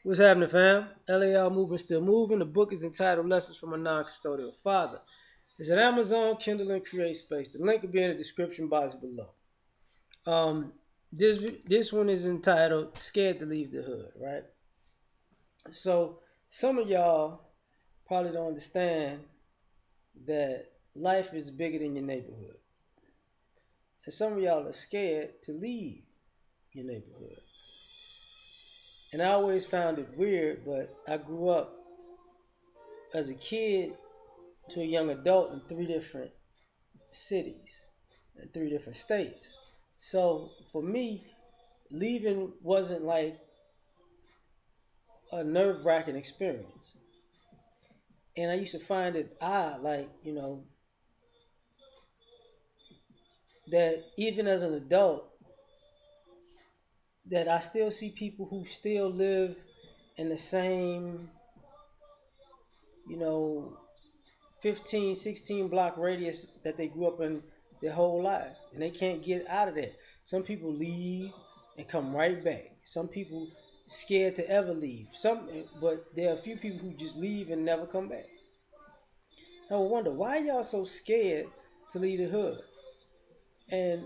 What's happening, fam? L.A.R. movement still moving. The book is entitled Lessons from a Non-Custodial Father. It's at Amazon, Kindle, and Create Space. The link will be in the description box below. This one is entitled "Scared to Leave the Hood," right? So some of y'all probably don't understand that life is bigger than your neighborhood, and some of y'all are scared to leave your neighborhood. And I always found it weird, but I grew up as a kid to a young adult in three different cities in three different states. So for me, leaving wasn't like a nerve wracking experience. And I used to find it odd, like, that even as an adult, that I still see people who still live in the same, you know, 15, 16 block radius that they grew up in their whole life. And they can't get out of that. Some people leave and come right back. Some people scared to ever leave. But there are a few people who just leave and never come back. I would wonder why y'all so scared to leave the hood. And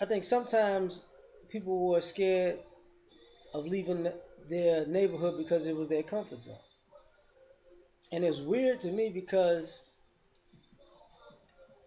I think sometimes people were scared of leaving their neighborhood because it was their comfort zone. And it's weird to me because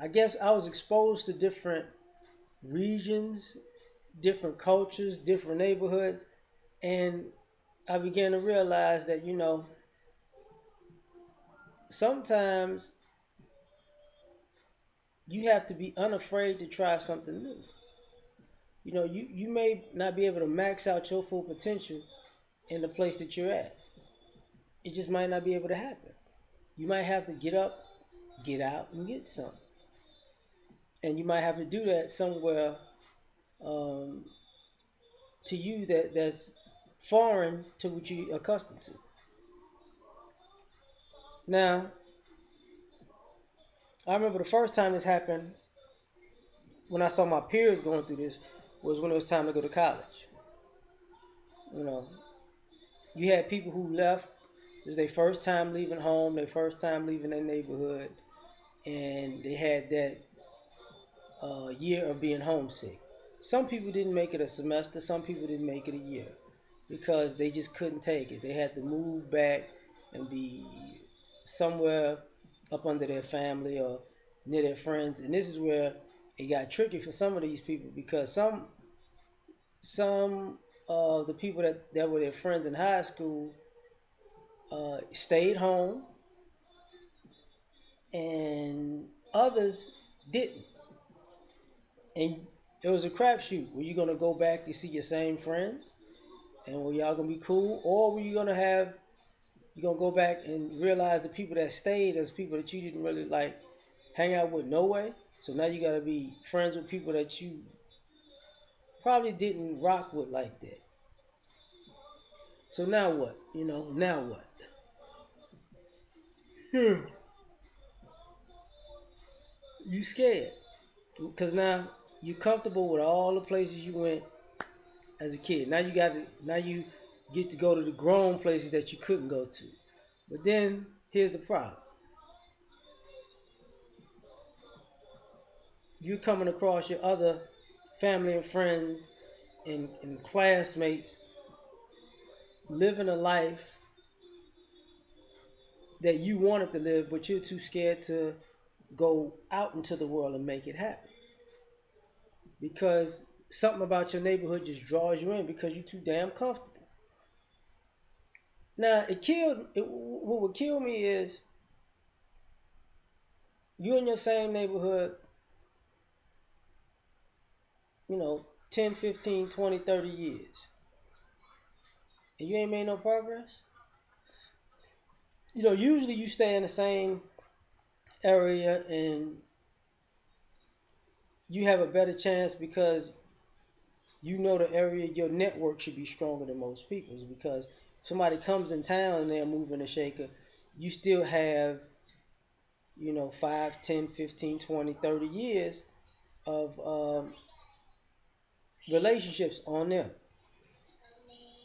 I guess I was exposed to different regions, different cultures, different neighborhoods, and I began to realize that, sometimes you have to be unafraid to try something new. You may not be able to max out your full potential in the place that you're at. It just might not be able to happen. You might have to get up, get out, and get some. And you might have to do that somewhere um, to you that's foreign to what you're accustomed to. Now, I remember the first time this happened when I saw my peers going through this was when it was time to go to college. You know, you had people who left. It was their first time leaving home, their first time leaving their neighborhood, and they had that year of being homesick. Some people didn't make it a semester, some people didn't make it a year because they just couldn't take it. They had to move back and be somewhere up under their family or near their friends. And this is where it got tricky for some of these people because some of the people that were their friends in high school stayed home and others didn't. And it was a crapshoot. Were you gonna go back to see your same friends, and were y'all gonna be cool, or were you gonna go back and realize the people that stayed as people that you didn't really like hang out with no way? So now you gotta be friends with people that you probably didn't rock with like that. So now what? Now what? Hmm. You scared because now you're comfortable with all the places you went as a kid. Now you get to go to the grown places that you couldn't go to. But then here's the problem. You're coming across your other family and friends and classmates living a life that you wanted to live, but you're too scared to go out into the world and make it happen. Because something about your neighborhood just draws you in because you're too damn comfortable. Now, what would kill me is you in your same neighborhood, 10, 15, 20, 30 years, and you ain't made no progress. Usually you stay in the same area and you have a better chance because you know the area, your network should be stronger than most people's because if somebody comes in town and they're moving a shaker, you still have, 5, 10, 15, 20, 30 years of relationships on them.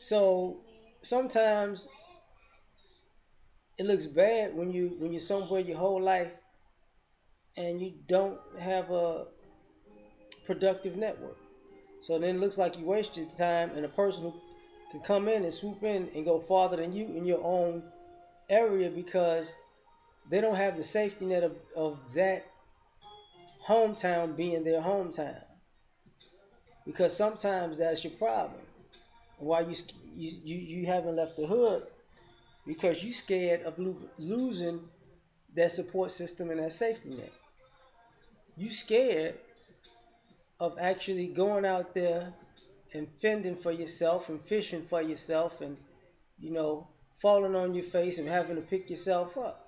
So sometimes it looks bad when you're somewhere your whole life and you don't have a productive network. So then it looks like you wasted time, and a person who can come in and swoop in and go farther than you in your own area because they don't have the safety net of that hometown being their hometown. Because sometimes that's your problem. Why you haven't left the hood because you scared of losing that support system and that safety net. You scared of actually going out there and fending for yourself and fishing for yourself and you know falling on your face and having to pick yourself up.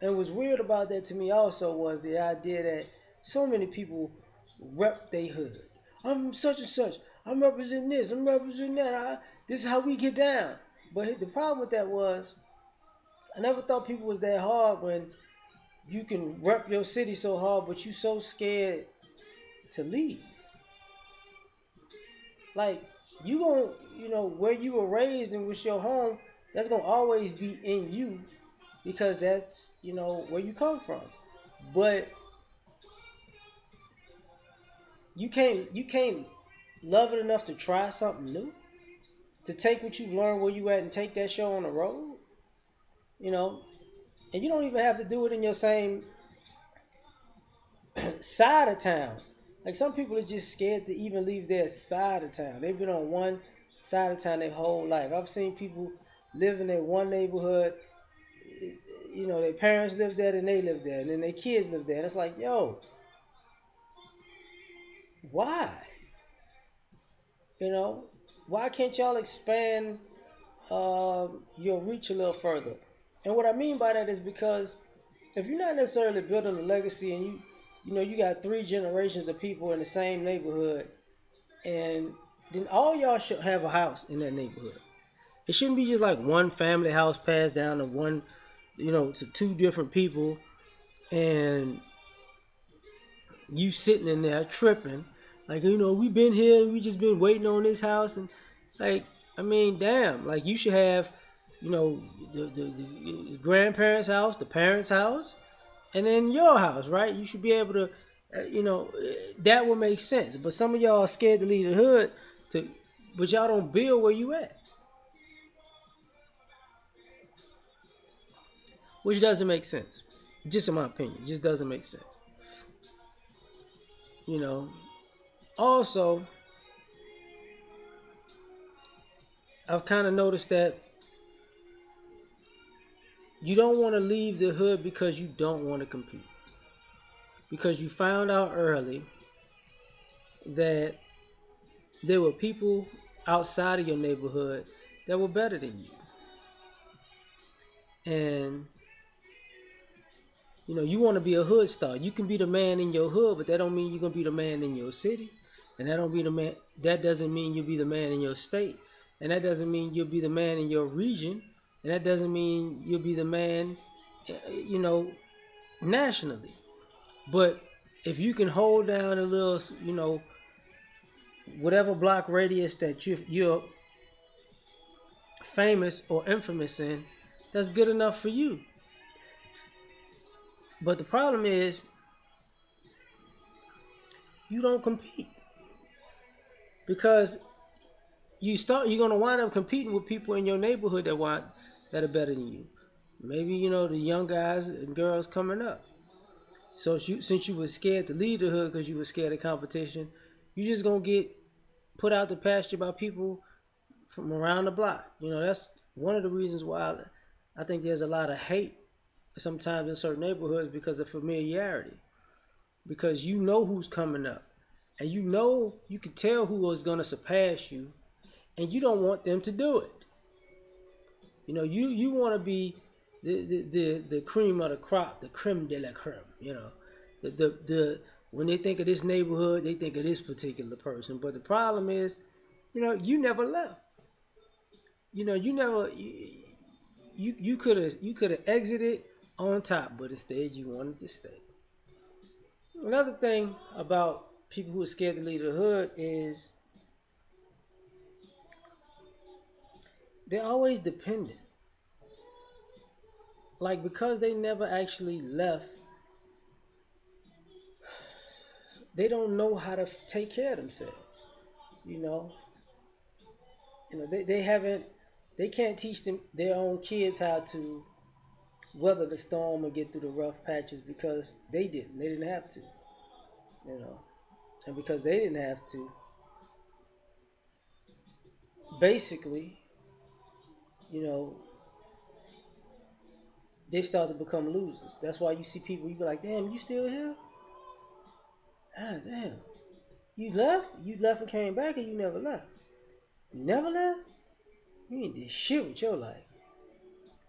And what's weird about that to me also was the idea that so many people rep their hood. I'm such and such. I'm representing this. I'm representing that. This is how we get down. But the problem with that was I never thought people was that hard when you can rep your city so hard, but you so scared to leave. Like you gonna, where you were raised and was your home, that's gonna always be in you because that's, where you come from. But you can't love it enough to try something new, to take what you've learned where you at and take that show on the road, you know. And you don't even have to do it in your same side of town. Like some people are just scared to even leave their side of town. They've been on one side of town their whole life. I've seen people live in their one neighborhood. Their parents live there, and they live there, and then their kids live there. And it's like, yo, why? You know, why can't y'all expand your reach a little further? And what I mean by that is because if you're not necessarily building a legacy, and you got three generations of people in the same neighborhood, and then all y'all should have a house in that neighborhood. It shouldn't be just like one family house passed down to one, to two different people, and you sitting in there tripping, like we been here, we just been waiting on this house, and like I mean, damn, like you should have, you know, the grandparents' house, the parents' house, and then your house, right? You should be able to, that would make sense. But some of y'all are scared to leave the hood, to, but y'all don't build where you at, which doesn't make sense. Just in my opinion, it just doesn't make sense. You know. Also, I've kind of noticed that you don't want to leave the hood because you don't want to compete. Because you found out early that there were people outside of your neighborhood that were better than you. And you want to be a hood star. You can be the man in your hood, but that don't mean you're gonna be the man in your city. And that doesn't mean you'll be the man in your state. And that doesn't mean you'll be the man in your region. And that doesn't mean you'll be the man, you know, nationally. But if you can hold down a little, whatever block radius that you're famous or infamous in, that's good enough for you. But the problem is you don't compete because you're gonna wind up competing with people in your neighborhood that are better than you. Maybe the young guys and girls coming up. So since you were scared to leave the hood because you were scared of competition, you just gonna get put out the pasture by people from around the block. That's one of the reasons why I think there's a lot of hate sometimes in certain neighborhoods because of familiarity. Because you know who's coming up, and you can tell who is gonna surpass you, and you don't want them to do it. You want to be the cream of the crop, the creme de la creme. The when they think of this neighborhood, they think of this particular person. But the problem is, you never left. You never you could have exited on top, but instead you wanted to stay. Another thing about people who are scared to leave the hood is they're always dependent. Like because they never actually left, they don't know how to take care of themselves. You know, they haven't, they can't teach them their own kids how to weather the storm and get through the rough patches because they didn't. They didn't have to. You know, and because they didn't have to, basically, you know, they start to become losers. That's why you see people. You be like, damn, you still here? Ah, damn. You left? You left and came back, and you never left. You never left? You ain't did shit with your life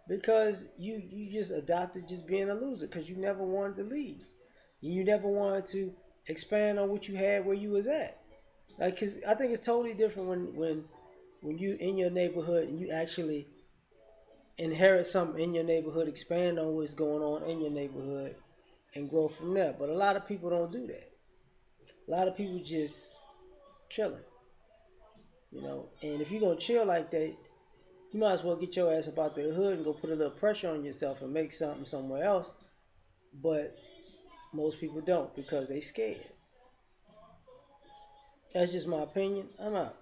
because you just adopted just being a loser because you never wanted to leave. You never wanted to expand on what you had where you was at. Like, cause I think it's totally different when you in your neighborhood and you actually inherit something in your neighborhood, expand on what's going on in your neighborhood, and grow from there. But a lot of people don't do that. A lot of people just chilling, And if you're gonna chill like that, you might as well get your ass up out the hood and go put a little pressure on yourself and make something somewhere else. But most people don't because they scared. That's just my opinion. I'm out.